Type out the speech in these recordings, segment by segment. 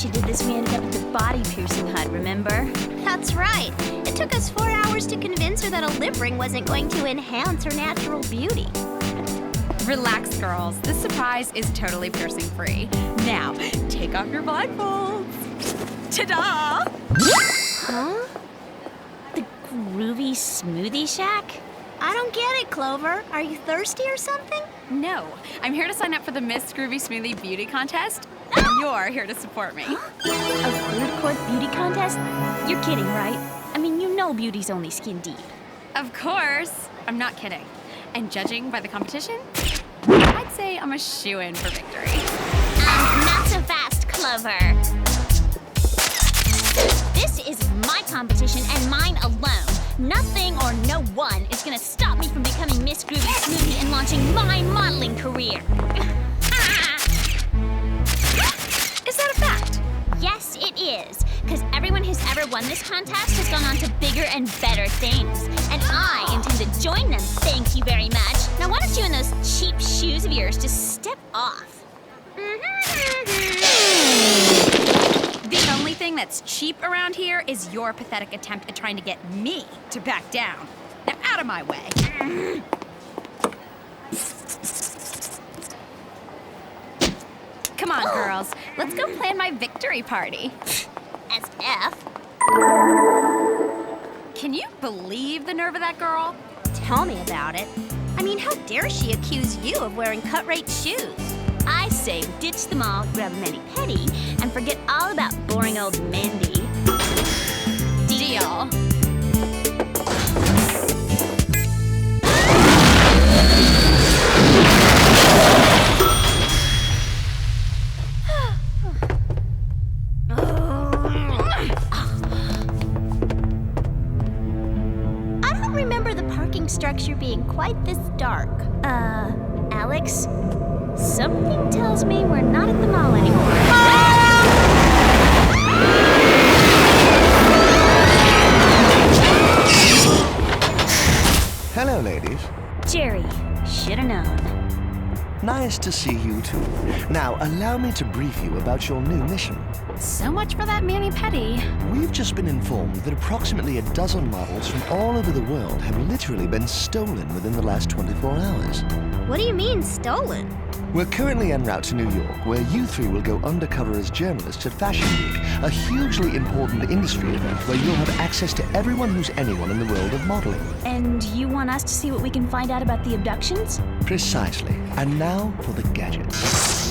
she did this, we ended up at the body piercing hut, remember? That's right. It took us 4 hours to convince her that a lip ring wasn't going to enhance her natural beauty. Relax, girls. This surprise is totally piercing-free. Now, take off your blindfolds. Ta-da! Huh? The groovy smoothie shack? I don't get it, Clover. Are you thirsty or something? No, I'm here to sign up for the Miss Groovy Smoothie Beauty Contest. You're here to support me. A food court beauty contest? You're kidding, right? I mean, you know beauty's only skin deep. Of course. I'm not kidding. And judging by the competition, I'd say I'm a shoo-in for victory. Not so fast, Clover. This is my competition and mine alone. Nothing or no one is gonna stop me from becoming Miss Groovy Smoothie and launching my modeling career. Is that a fact? Yes, it is. Because everyone who's ever won this contest has gone on to bigger and better things. And I intend to join them, thank you very much. Now why don't you and those cheap shoes of yours just step off? The only thing that's cheap around here is your pathetic attempt at trying to get me to back down. Now out of my way. Come on, girls. Let's go plan my victory party. As F. Can you believe the nerve of that girl? Tell me about it. I mean, how dare she accuse you of wearing cut-rate shoes? I say ditch them all, grab a mani-pedi, and forget all about boring old Mandy. Deal. I don't remember the parking structure being quite this dark. Alex? Something tells me we're not at the mall anymore. Hello, ladies. Jerry, shoulda known. Nice to see you too. Now, allow me to brief you about your new mission. So much for that mani-pedi. We've just been informed that approximately a dozen models from all over the world have literally been stolen within the last 24 hours. What do you mean, stolen? We're currently en route to New York, where you three will go undercover as journalists at Fashion Week, a hugely important industry event where you'll have access to everyone who's anyone in the world of modeling. And you want us to see what we can find out about the abductions? Precisely. And now for the gadgets.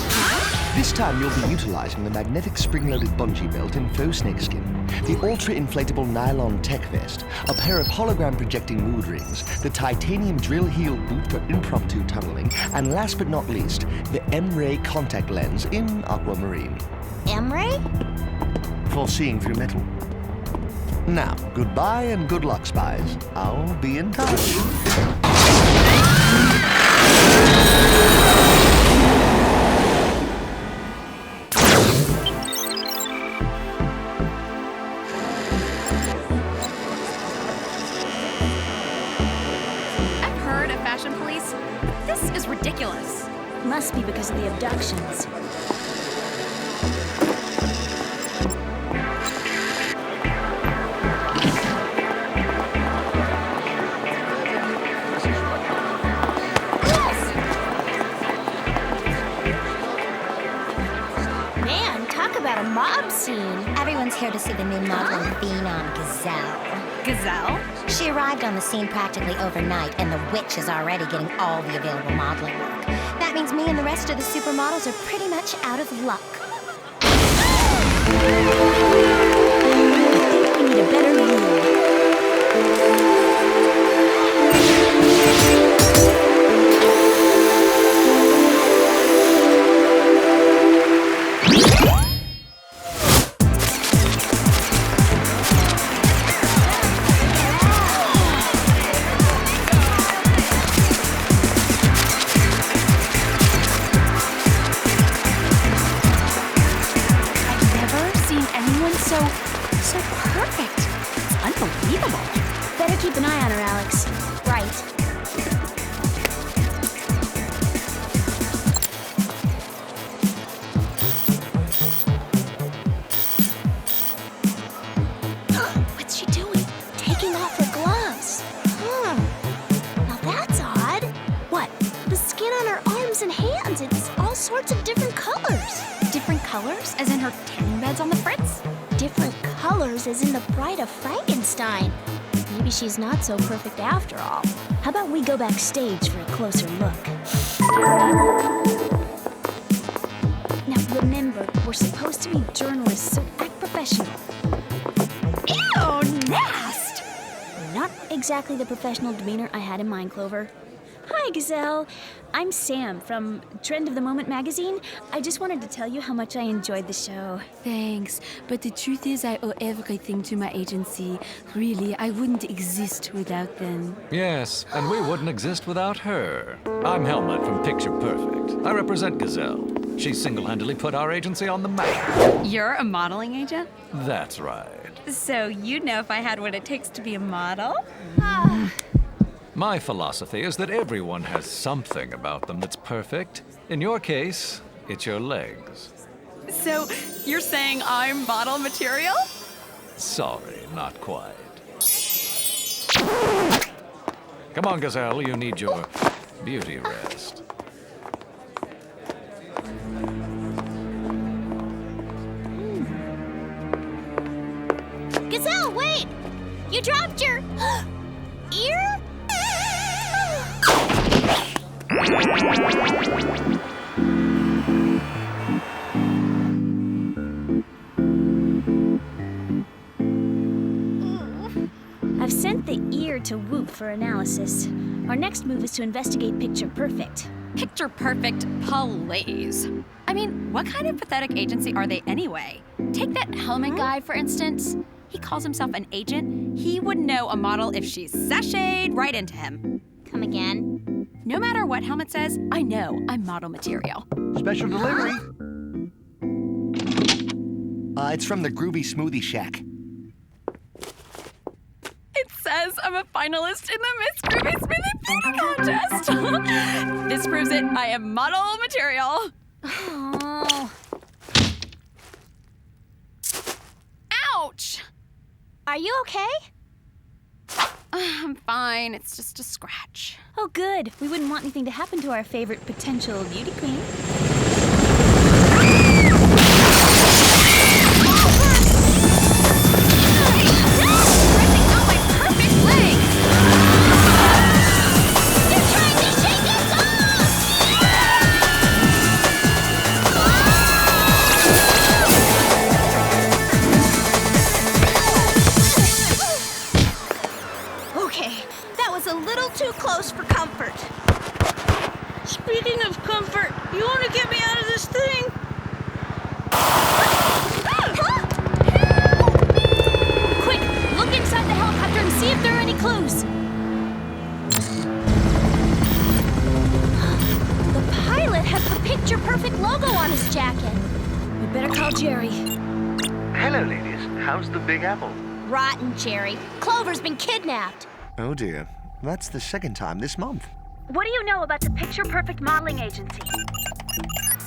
This time you'll be utilizing the magnetic spring-loaded bungee belt in faux snakeskin, the ultra-inflatable nylon tech vest, a pair of hologram-projecting mood rings, the titanium drill heel boot for impromptu tunneling, and last but not least, the M-Ray contact lens in aquamarine. M-Ray? For seeing through metal. Now, goodbye and good luck, Spies. I'll be in touch. Fashion police? This is ridiculous. Must be because of the abductions. Man, talk about a mob scene. Everyone's here to see the new modeling phenom, Gazelle. Gazelle? She arrived on the scene practically overnight, and the witch is already getting all the available modeling work. That means me and the rest of the supermodels are pretty much out of luck. I think we need a better rule. So perfect. It's unbelievable. Better keep an eye on her, Alex. Right. lots of different colors. Different colors, as in her tanning beds on the fritz? Different colors as in the Bride of Frankenstein. Maybe she's not so perfect after all. How about we go backstage for a closer look? Now remember, we're supposed to be journalists, so act professional. Ew, nast! Not exactly the professional demeanor I had in mind, Clover. Hi, Gazelle. I'm Sam from Trend of the Moment magazine. I just wanted to tell you how much I enjoyed the show. Thanks, but the truth is I owe everything to my agency. Really, I wouldn't exist without them. Yes, and we wouldn't exist without her. I'm Helmut from Picture Perfect. I represent Gazelle. She single-handedly put our agency on the map. You're a modeling agent? That's right. So you'd know if I had what it takes to be a model? My philosophy is that everyone has something about them that's perfect. In your case, it's your legs. So you're saying I'm model material? Sorry, not quite. Come on, Gazelle, you need your beauty rest. Gazelle, wait! You dropped your ear? I've sent the ear to Whoop for analysis. Our next move is to investigate Picture Perfect. Picture Perfect police. I mean, what kind of pathetic agency are they anyway? Take that helmet guy, for instance. He calls himself an agent. He would know a model if she sashayed right into him. Come again? No matter what Helmet says, I know I'm model material. Special delivery. It's from the Groovy Smoothie Shack. It says I'm a finalist in the Miss Groovy Smoothie Photo Contest. This proves it. I am model material. Oh. Ouch! Are you okay? I'm fine. It's just a scratch. Oh, good. We wouldn't want anything to happen to our favorite potential beauty queen. A little too close for comfort. Speaking of comfort, you want to get me out of this thing? Quick, look inside the helicopter and see if there are any clues. The pilot has the Picture Perfect logo on his jacket. We better call Jerry. Hello, ladies. How's the Big Apple? Rotten, Jerry. Clover's been kidnapped. Oh, dear. That's the second time this month. What do you know about the Picture Perfect modeling agency?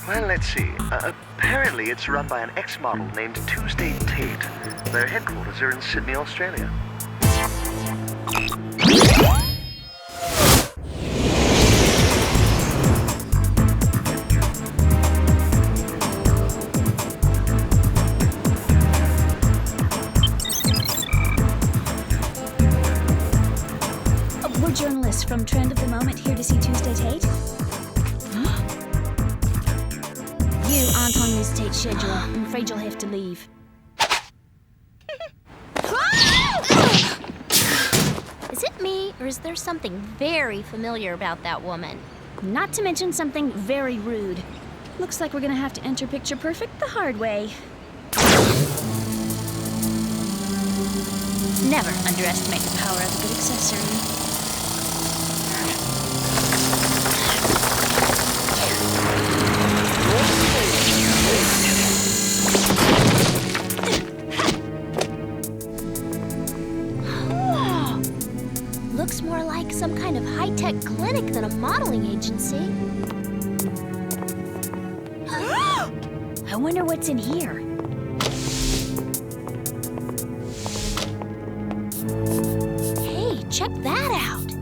Well, let's see. Apparently it's run by an ex-model named Tuesday Tate. Their headquarters are in Sydney, Australia. We're journalists from Trend of the Moment here to see Tuesday Tate. You aren't on Miss Tate's schedule. I'm afraid you'll have to leave. Is it me, or is there something very familiar about that woman? Not to mention something very rude. Looks like we're gonna have to enter Picture Perfect the hard way. Never underestimate the power of a good accessory. Looks more like some kind of high-tech clinic than a modeling agency. I wonder what's in here. Hey, check that out.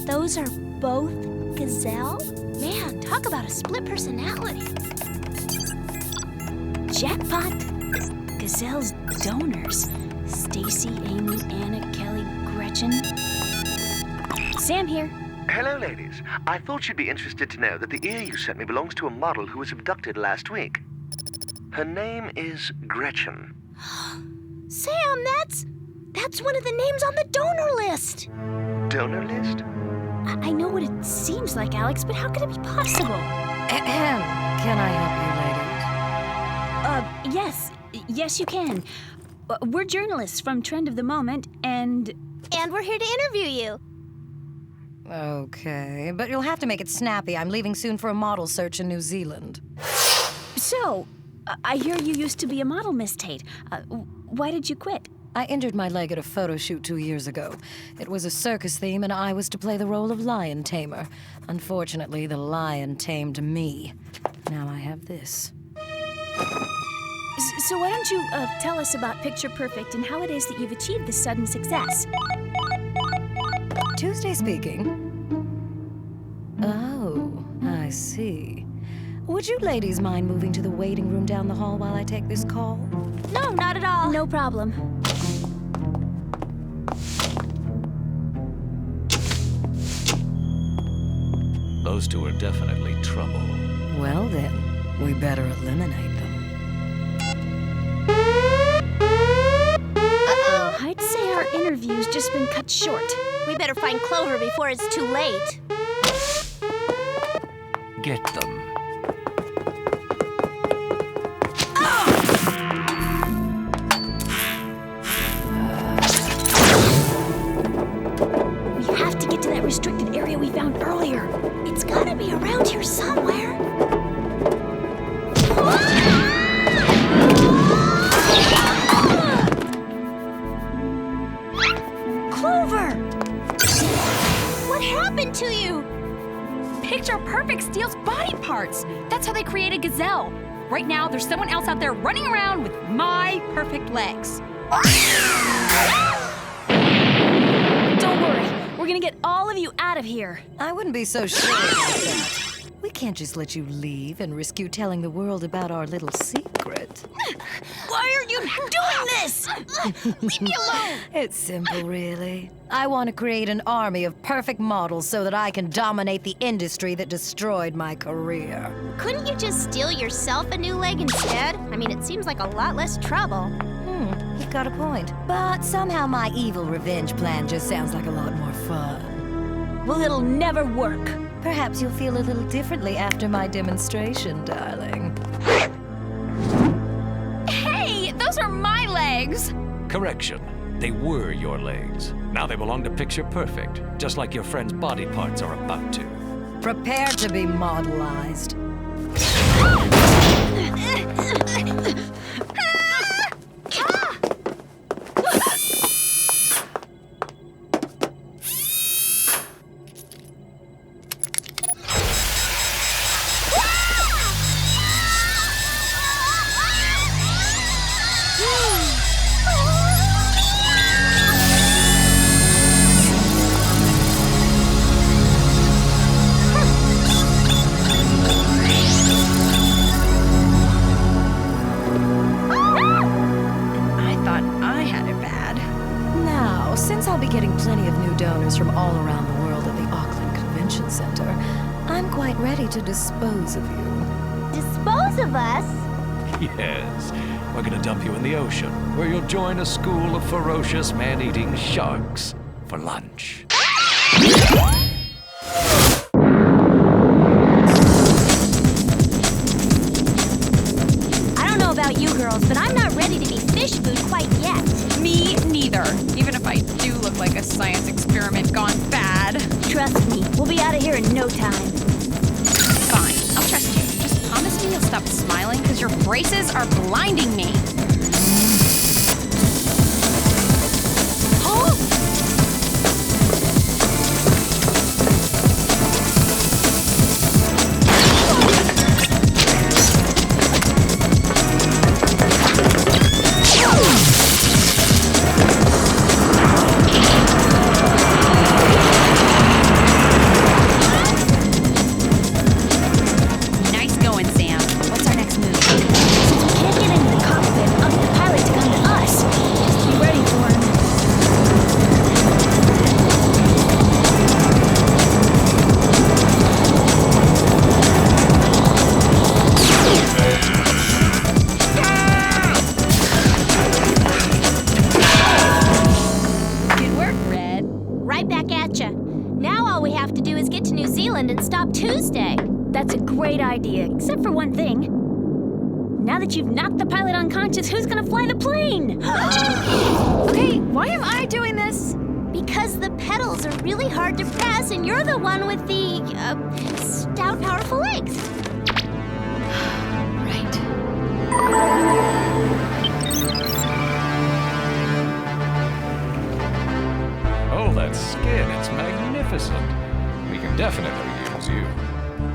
Those are both Gazelle? Man, talk Talk about a split personality. Jackpot. Gazelle's donors. Stacy, Amy, Anna, Kelly, Gretchen. Sam here. Hello, ladies. I thought you'd be interested to know that the ear you sent me belongs to a model who was abducted last week. Her name is Gretchen. Sam, that's one of the names on the donor list. Donor list? I know what it seems like, Alex, but how could it be possible? Can I help you, ladies? Yes, you can. We're journalists from Trend of the Moment, and we're here to interview you. Okay, but you'll have to make it snappy. I'm leaving soon for a model search in New Zealand. So, I hear you used to be a model, Miss Tate. Why did you quit? I injured my leg at a photo shoot 2 years ago. It was a circus theme, and I was to play the role of lion tamer. Unfortunately, the lion tamed me. Now I have this. So why don't you tell us about Picture Perfect and how it is that you've achieved this sudden success? Tuesday speaking. Oh, I see. Would you ladies mind moving to the waiting room down the hall while I take this call? No, not at all. No problem. Those two are definitely trouble. Well then, we better eliminate them. I'd say our interview's just been cut short. We better find Clover before it's too late. Get them. We have to get to that restricted area we found earlier. It's gotta be around here somewhere. Clover! What happened to you? Picture Perfect steals body parts. That's how they created Gazelle. Right now, there's someone else out there running around with my perfect legs. Don't worry, we're gonna get all of you out of here. I wouldn't be so sure about that. We can't just let you leave and risk you telling the world about our little secret. Why are you doing this? Leave me alone! It's simple, really. I want to create an army of perfect models so that I can dominate the industry that destroyed my career. Couldn't you just steal yourself a new leg instead? I mean, it seems like a lot less trouble. You've got a point. But somehow my evil revenge plan just sounds like a lot more fun. Well, it'll never work. Perhaps you'll feel a little differently after my demonstration, darling. Hey, those are my legs. Correction. They were your legs. Now they belong to Picture Perfect, just like your friend's body parts are about to. Prepare to be modelized. Since I'll be getting plenty of new donors from all around the world at the Auckland Convention Center, I'm quite ready to dispose of you. Dispose of us? Yes. We're gonna dump you in the ocean, where you'll join a school of ferocious man-eating sharks for lunch. I don't know about you girls, but I'm not ready to be fish food quite yet. Me neither, even if I do look like a science experiment gone bad. Trust me, we'll be out of here in no time. Fine, I'll trust you. Just promise me you'll stop smiling, because your braces are blinding me. Now that you've knocked the pilot unconscious, who's gonna fly the plane? Okay, why am I doing this? Because the pedals are really hard to press, and you're the one with the, stout, powerful legs. Right. Oh, that skin, it's magnificent. We can definitely use you.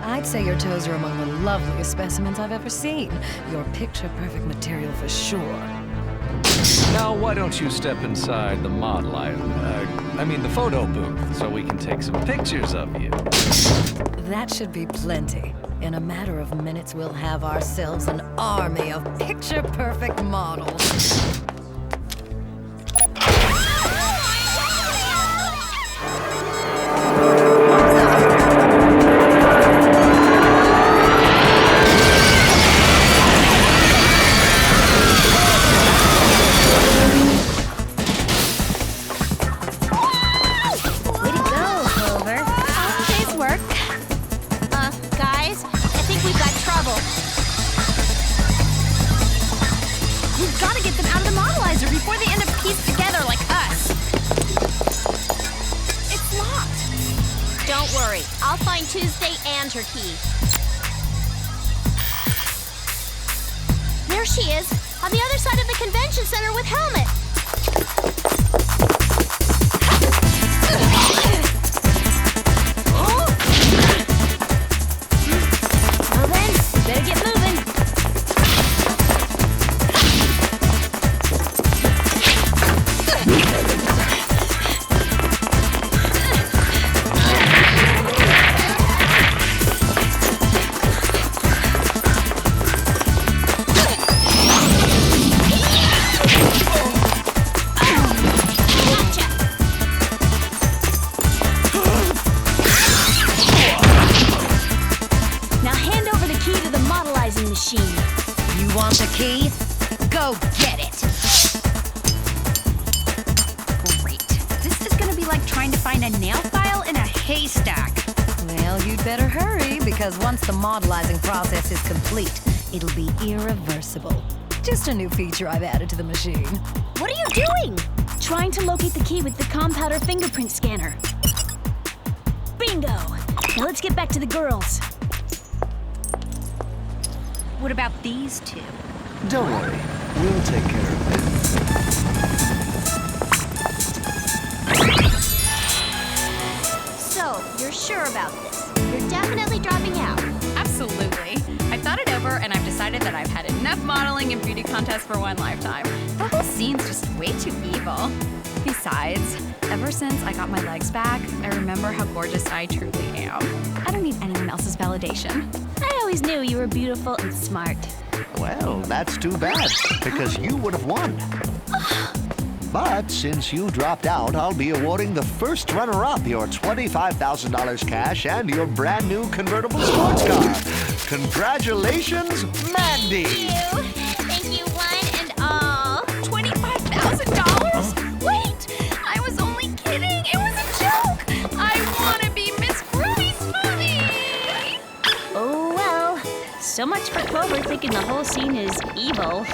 I'd say your toes are among the loveliest specimens I've ever seen. You're picture-perfect material for sure. Now, why don't you step inside the model the photo booth, so we can take some pictures of you. That should be plenty. In a matter of minutes, we'll have ourselves an army of picture-perfect models. Don't worry, I'll find Tuesday and her key. There she is, on the other side of the convention center with Helmet. Well then, we better get moving. You want the key? Go get it! Great. This is gonna be like trying to find a nail file in a haystack. Well, you'd better hurry, because once the modelizing process is complete, it'll be irreversible. Just a new feature I've added to the machine. What are you doing? Trying to locate the key with the compounder fingerprint scanner. Bingo! Now let's get back to the girls. What about these two? Don't worry, we'll take care of it. So, you're sure about this? You're definitely dropping out. Absolutely. I've thought it over and I've decided that I've had enough modeling and beauty contests for one lifetime. The whole scene's just way too evil. Besides, ever since I got my legs back, I remember how gorgeous I truly am. I don't need anyone else's validation. I always knew you were beautiful and smart. Well, that's too bad, because you would have won. But since you dropped out, I'll be awarding the first runner-up your $25,000 cash and your brand new convertible sports car. Congratulations, Mandy! Thank you, one and all. $25,000? Wait! I was only kidding! It was a joke! I want to be Miss Groovy Smoothie! Oh well. So much for Clover thinking the whole scene is evil.